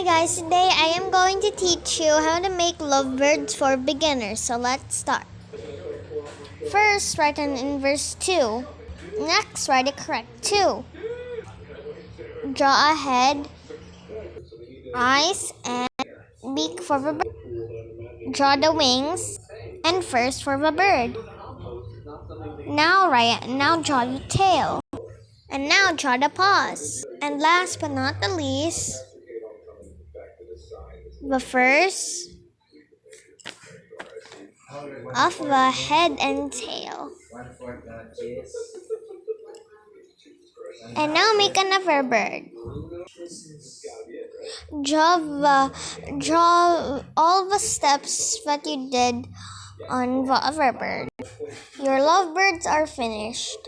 guys, today I am going to teach you how to make lovebirds for beginners. So let's start. First, write an inverse 2. Next, write a correct 2. Draw a head, eyes, and beak for the bird. Draw the wings and first for the bird. Now draw the tail. And now draw the paws. And last but not the least, the first of the head and tail. And now make another bird. Draw all the steps that you did on the other bird. Your lovebirds are finished.